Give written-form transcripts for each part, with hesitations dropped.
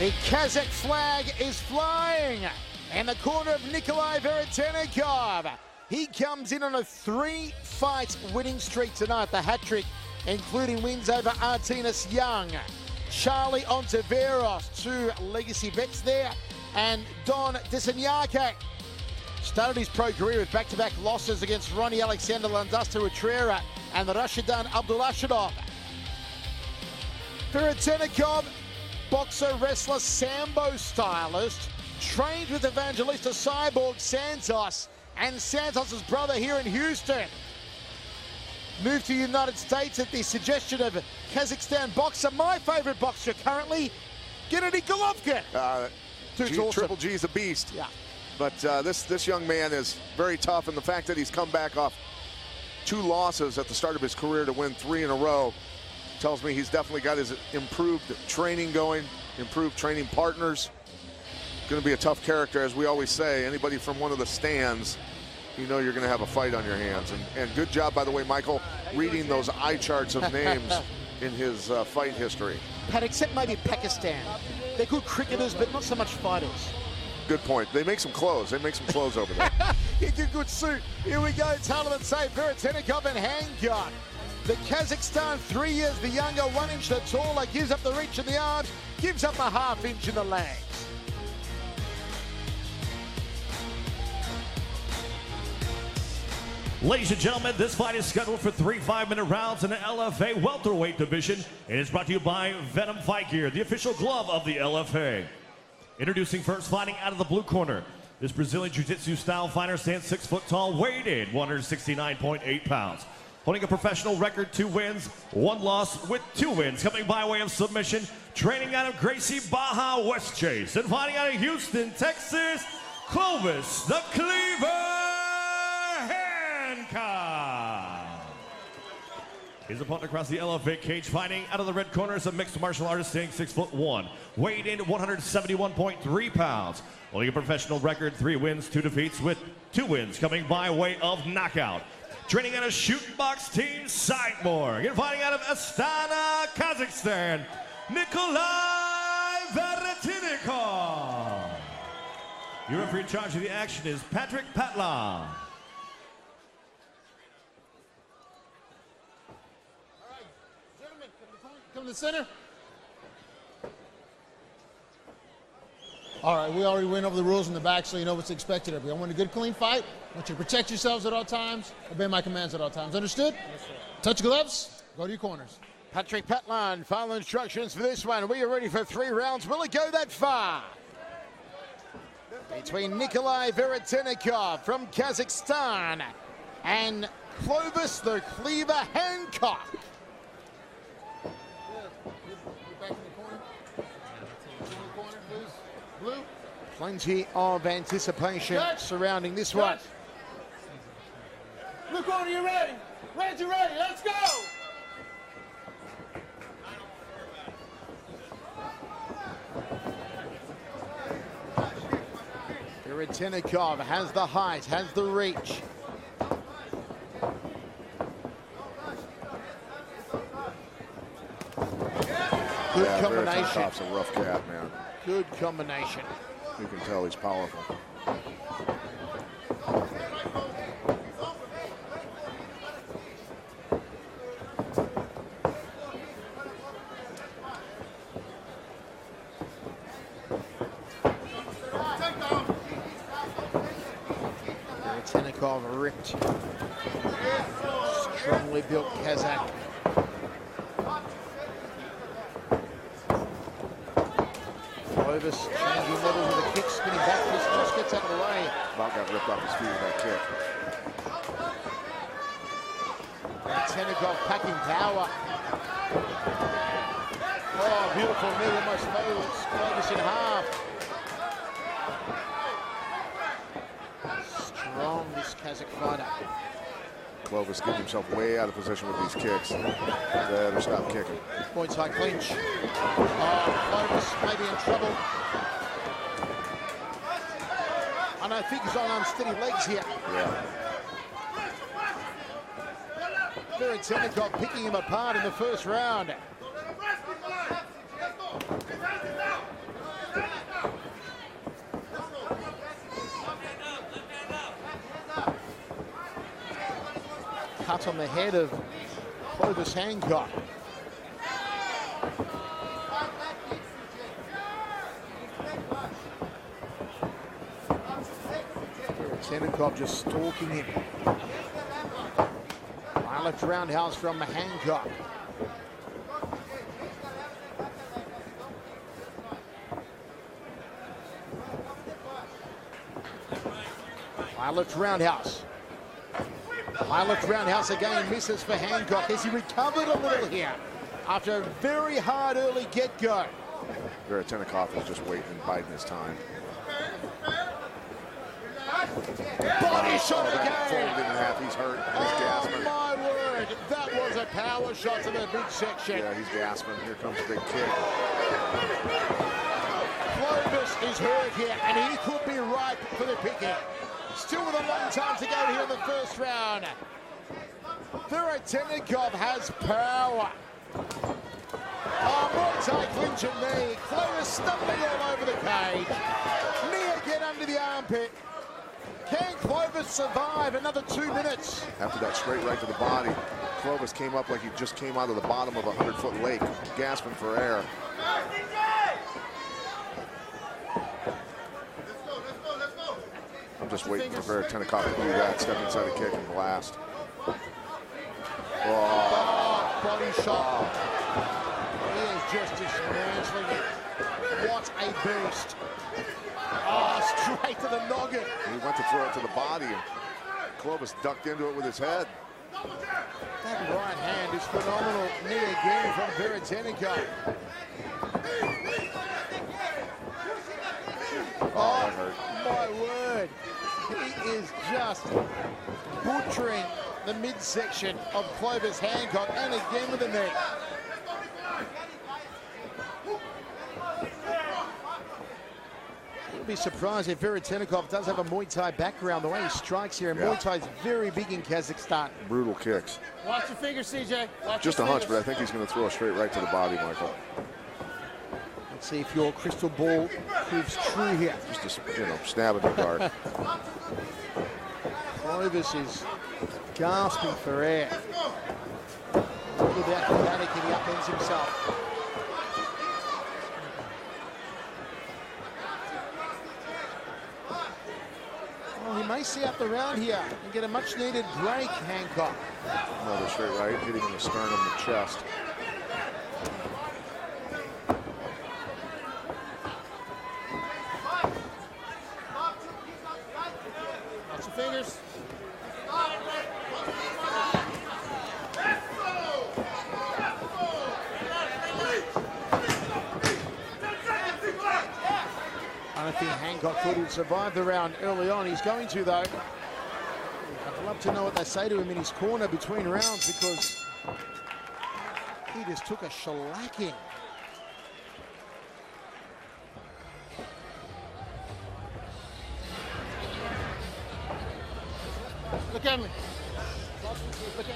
The Kazakh flag is flying in the corner of Nikolai Veretennikov. He comes in on a 3-fight winning streak tonight, the hat-trick, including wins over Artenis Young, Charlie Ontiveros, two legacy vets there, and Don Desenyake. Started his pro career with back-to-back losses against Ronnie Alexander, Landaster Utrera, and Rashidan Abdulashidov. Veretennikov, boxer, wrestler, sambo stylist, trained with Evangelista Cyborg Santos and Santos's brother here in Houston. Moved to the United States at the suggestion of Kazakhstan boxer, my favorite boxer currently, Gennady Golovkin. Awesome. Triple G's a beast. Yeah. But this young man is very tough, and the fact that he's come back off 2 losses at the start of his career to win 3 in a row tells me he's definitely got his improved training going, improved training partners. Going to be a tough character, as we always say. Anybody from one of the stands, you know you're going to have a fight on your hands. And good job, by the way, Michael, reading those eye charts of names in his fight history. Pat, except maybe Pakistan. They're good cricketers, but not so much fighters. Good point. They make some clothes. They make some clothes over there. It's a good suit. Here we go. Tournament save. Veretennikov and Hancock. The Kazakhstan, 3 years the younger, 1 inch the taller, gives up the reach in the arms, gives up a ½ inch in the legs. Ladies and gentlemen, this fight is scheduled for 3 5-minute rounds in the LFA welterweight division. It is brought to you by Venom Fight Gear, the official glove of the LFA. Introducing first, fighting out of the blue corner. This Brazilian Jiu-Jitsu style fighter stands 6 foot tall, weighed in 169.8 pounds. Holding a professional record, 2 wins, 1 loss with 2 wins. Coming by way of submission, training out of Gracie, Baja, West Chase. And fighting out of Houston, Texas, Clovis, the Cleaver Hancock. His opponent across the LFA cage, fighting out of the red corner, is a mixed martial artist standing 6'1", weighed in 171.3 pounds. Holding a professional record, 3 wins, 2 defeats with 2 wins coming by way of knockout. Training out of Shooting Box Team Sidemore. And fighting out of Astana, Kazakhstan, Nikolai Veretennikov. Your referee in charge of the action is Patrick Patla. Come to the center. All right, we already went over the rules in the back, so you know what's expected of you. I want a good, clean fight. I want you to protect yourselves at all times, obey my commands at all times. Understood? Yes, sir. Touch gloves, go to your corners. Patrick Patlan, final instructions for this one. We are ready for 3 rounds. Will it go that far? Between Nikolai Veretennikov from Kazakhstan and Clovis the Cleaver Hancock. Plenty of anticipation surrounding this one. Look on, you ready? Ready, let's go! Veretennikov has the height, has the reach. Good combination. Veretennikov's a rough cat, man. Good combination. You can tell he's powerful. Veretennikov ripped. Strongly built Kazakh. Clovis changing levels with a kick, spinning back fist, just gets out of the way. About got ripped off his feet with that kick. Veretennikov packing power. Oh, beautiful knee, almost folds Clovis in half. Strong, this Kazakh fighter. Clovis getting himself way out of position with these kicks. Better stop kicking. Points high clinch. Oh, Clovis may be in trouble. And I think he's on unsteady legs here. Yeah. Veretennikov picking him apart in the first round. out on the head of Clovis Hancock. Veretennikov just stalking him. High left roundhouse from Hancock. High left roundhouse. High left roundhouse again, misses for Hancock as he recovered a little here after a very hard early get-go. Veretennikov is just waiting and biding his time. Body shot again. Folded in half. He's hurt. He's gasping. My word, that was a power shot to the midsection. Yeah, he's gasping. Here comes a big kick. Clovis is hurt here, and he could be ripe for the picking. Still with a long time to go here in the first round. Veretennikov has power. Oh, Muay Thai clinch and knee. Clovis stumbling all over the cage. Knee again under the armpit. Can Clovis survive another 2 minutes? After that straight right to the body, Clovis came up like he just came out of the bottom of a 100-foot lake, gasping for air. I'm just waiting for Veretennikov to do that, step inside a kick and blast. Oh, body shot. He is just dismantling it. What a boost. Oh, straight to the noggin. He went to throw it to the body, and Clovis ducked into it with his head. That right hand is phenomenal. Knee again from Veretennikov. Oh, that hurt. My word. He is just butchering the midsection of Clovis Hancock, and again with the knee. You'll be surprised if Veretennikov does have a Muay Thai background. The way he strikes here, and Muay Thai is very big in Kazakhstan. Brutal kicks. Watch your fingers, CJ. Watch Just a hunch, but I think he's going to throw a straight right to the body, Michael. Let's see if your crystal ball proves true here. Just a stab in the dark. Clovis is gasping for air. A little bit acrobatic, and he upends himself. Well, he may see out the round here and get a much-needed break, Hancock. Another straight right, hitting in the sternum and chest. Watch your fingers. I don't think Hancock thought he'd survive the round early on. He's going to, though. I'd love to know what they say to him in his corner between rounds, because he just took a shellacking. Look at me. Look at me.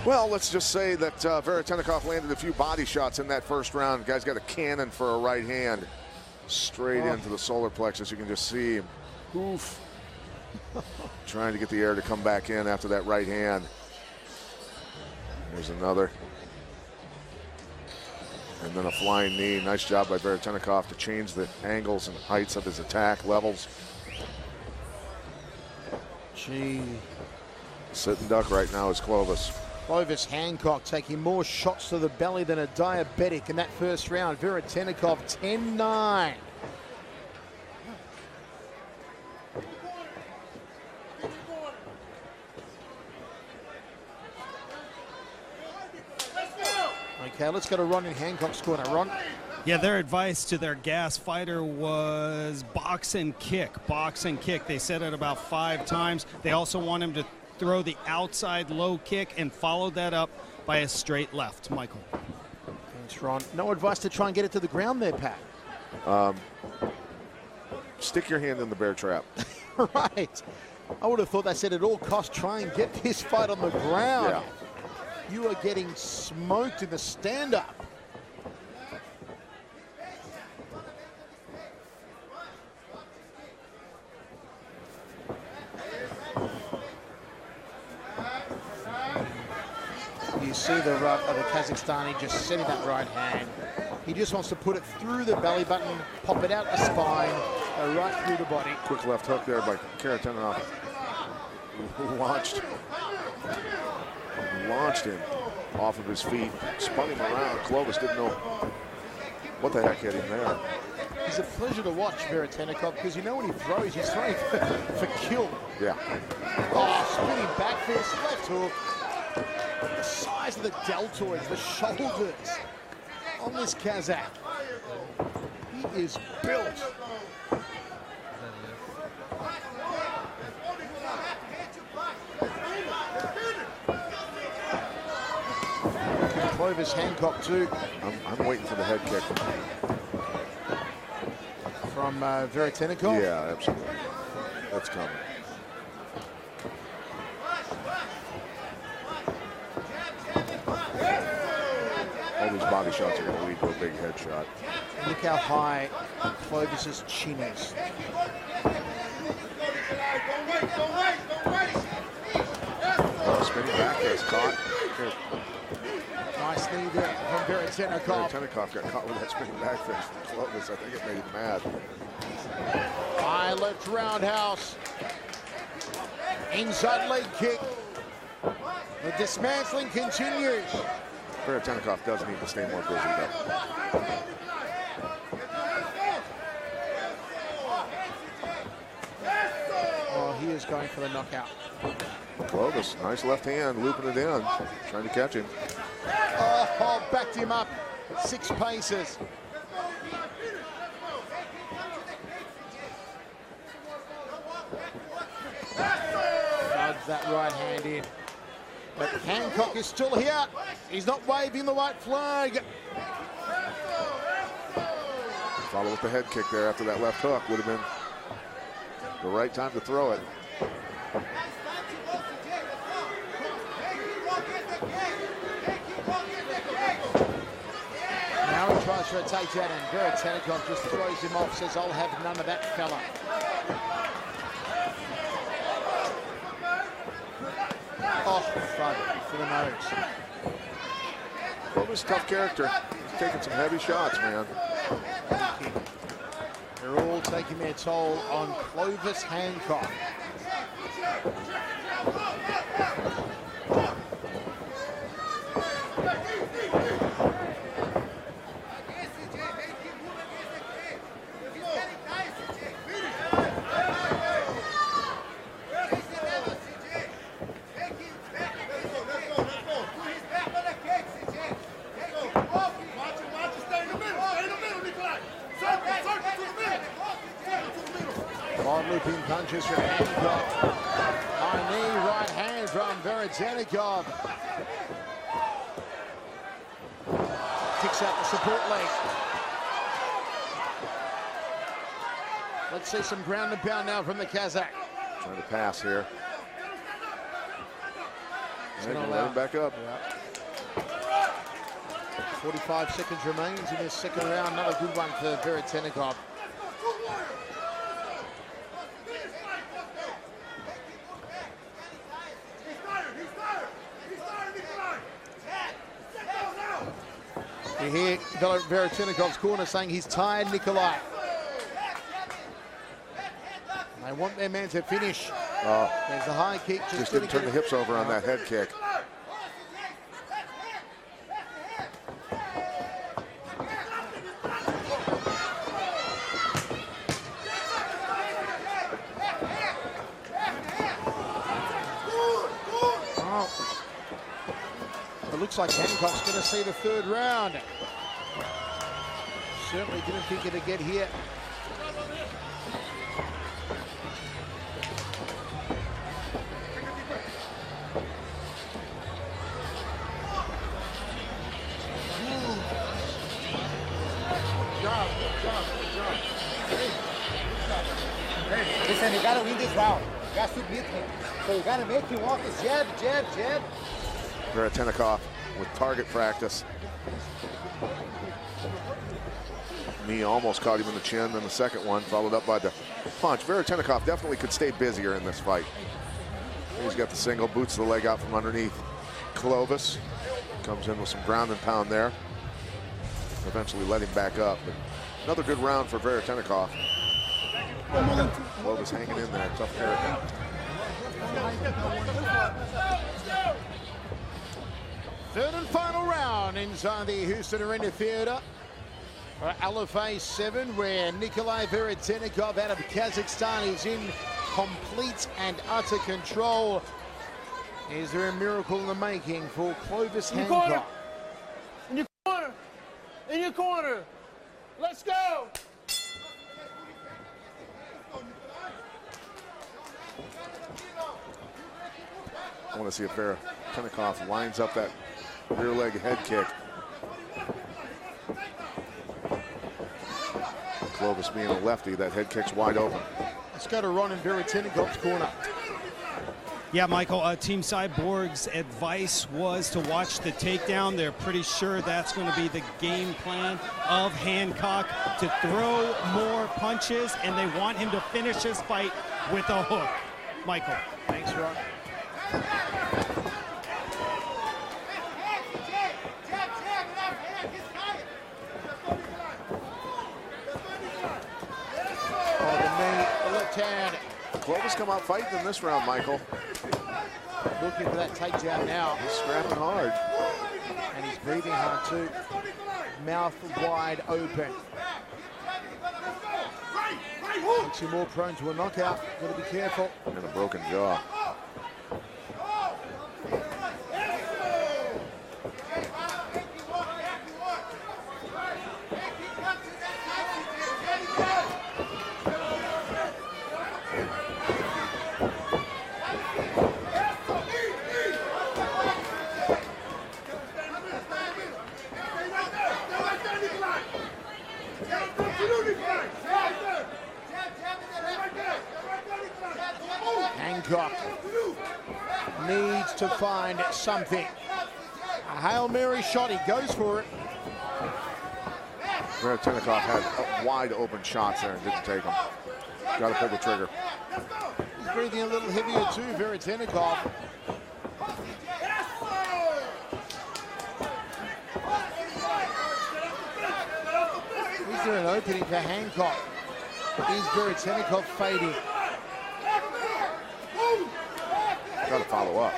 Well, let's just say that Veretennikov landed a few body shots in that first round. Guy's got a cannon for a right hand. Straight into the solar plexus. You can just see him. Oof. Trying to get the air to come back in after that right hand. There's another. And then a flying knee. Nice job by Veretennikov to change the angles and heights of his attack levels. Gee. Sitting duck right now is Clovis. Clovis Hancock taking more shots to the belly than a diabetic in that first round. Veretennikov 10-9. Okay, let's go to Ron in Hancock's corner. Ron? Yeah, their advice to their gas fighter was box and kick, box and kick. They said it about 5 times. They also want him to throw the outside low kick and follow that up by a straight left. Michael. Thanks, Ron. No advice to try and get it to the ground there, Pat. Stick your hand in the bear trap. Right. I would have thought they said at all costs try and get this fight on the ground. Yeah. You are getting smoked in the stand-up. You see the right of the Kazakhstani just setting that right hand. He just wants to put it through the belly button, pop it out the spine, go right through the body. Quick left hook there by Karatenov. Launched him off of his feet, spun him around. Clovis didn't know what the heck hit him there. He's a pleasure to watch, Veretennikov, because you know when he throws, he's throwing for kill. Yeah. Oh, spinning back fist, left hook. The size of the deltoids, the shoulders on this Kazakh. He is built. Clovis Hancock too. I'm waiting for the head kick. From Veretennikov? Yeah, absolutely. That's coming. All these body shots are going to lead to a big headshot. Look how high Clovis's chin is. Spinning back fist caught. Nice knee there from Veretennikov. Veretennikov got caught with that spinning back fist from Clovis. I think it made him mad. High left roundhouse. Inside leg kick. The dismantling continues. Veretennikov does need to stay more busy, though. Oh, he is going for the knockout. Clovis, nice left hand, looping it in, trying to catch him. Oh, backed him up 6 paces. Nudge that right hand in. But Hancock is still here. He's not waving the white flag. Follow with the head kick there after that left hook. Would have been the right time to throw it. Now he tries for a takedown and Veretennikov just throws him off, says, I'll have none of that fella. Oh, front for the nose. Clovis, tough character. He's taking some heavy shots, man. They're all taking their toll on Clovis Hancock. Looping punches from Hancock. High knee, right hand from Veretennikov. Kicks out the support leg. Let's see some ground and pound now from the Kazakh. Trying to pass here. Let him back up. Yeah. 45 seconds remains in this second round. Another good one for Veretennikov. You hear Veretenikov's corner saying he's tired, Nikolai. They want their man to finish. There's the high kick. Just didn't turn the hips over on that head kick. It looks like Hancock's going to see the third round. Certainly didn't think it'd get here. Listen, you gotta win this round. got to beat him. So you got to make him walk his jab, jab, jab. Veretennikov with target practice. Knee almost caught him in the chin, then the second one followed up by the punch. Veretennikov definitely could stay busier in this fight. He's got the single, boots the leg out from underneath. Clovis comes in with some ground and pound there. Eventually let him back up. But another good round for Veretennikov. Clovis hanging in there, tough haircut. Third and final round inside the Houston Arena Theater for LFA 7, where Nikolai Veretennikov out of Kazakhstan is in complete and utter control. Is there a miracle in the making for Clovis Hancock? In your corner! In your corner! Let's go! I want to see if Veretennikov lines up that rear leg head kick. Clovis being a lefty, that head kick's wide open. Let's go to Ron in Veretennikov's corner. Yeah, Michael, Team Cyborg's advice was to watch the takedown. They're pretty sure that's going to be the game plan of Hancock, to throw more punches, and they want him to finish his fight with a hook. Michael. Thanks, Ron. Oh, the knee, the left hand. Clovis come out fighting in this round, Michael. Looking for that takedown now. He's scrapping hard. And he's breathing hard too. Mouth wide open. Makes him more prone to a knockout. Got to be careful. And a broken jaw. Hancock needs to find something. A Hail Mary shot, he goes for it. Veretennikov had wide open shots there and didn't take them. Got to pull the trigger. He's breathing a little heavier too, Veretennikov. Is there an opening for Hancock? Is Veretennikov fading? Got to follow up.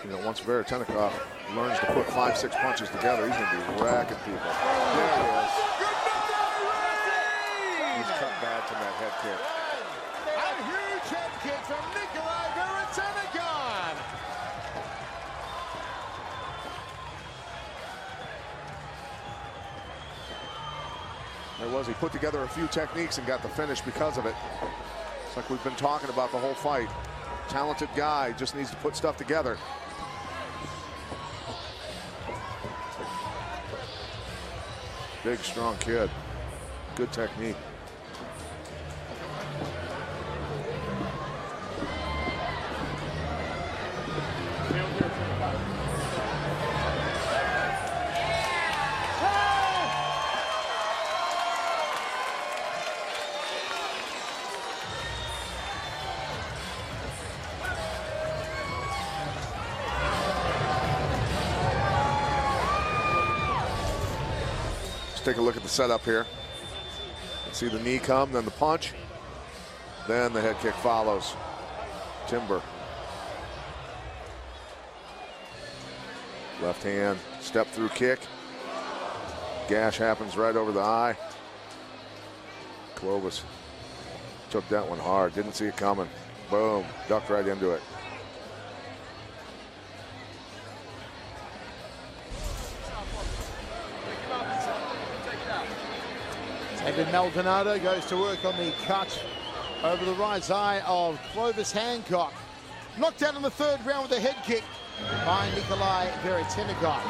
You know, once Veretennikov learns to put 5-6 punches together, he's going to be racking people. There he is. He's cut bad from that head kick. A huge head kick from Nikolai Veretennikov. There was, he put together a few techniques and got the finish because of it. It's like we've been talking about the whole fight. Talented guy, just needs to put stuff together. Big, strong kid. Good technique. Take a look at the setup here. See the knee come, then the punch, then the head kick follows. Timber. Left hand, step through kick. Gash happens right over the eye. Clovis took that one hard, didn't see it coming. Boom, ducked right into it. David Maldonado goes to work on the cut over the right eye of Clovis Hancock. Knocked out in the third round with a head kick by Nikolai Veretennikov.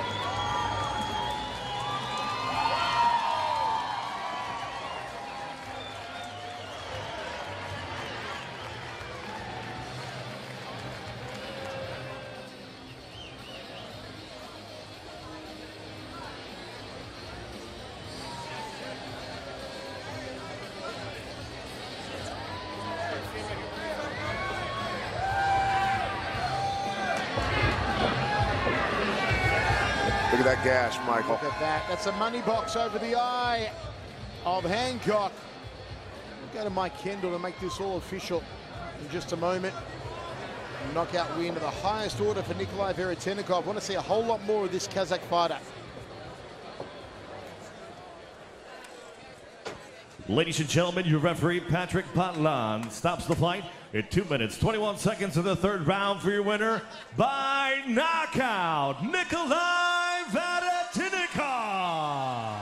at that gash, Michael. Look at that. That's a money box over the eye of Hancock. We'll go to Mike Kendall to make this all official in just a moment. Knockout win of the highest order for Nikolai Veretennikov. Want to see a whole lot more of this Kazakh fighter. Ladies and gentlemen, your referee, Patrick Patlan, stops the fight at 2 minutes, 21 seconds of the third round for your winner by knockout, Nikolai Veretennikov.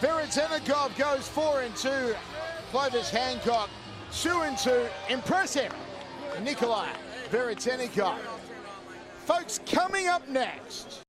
Veretennikov goes 4-2. Clovis Hancock 2-2. Impressive. Nikolai Veretennikov. Folks, coming up next,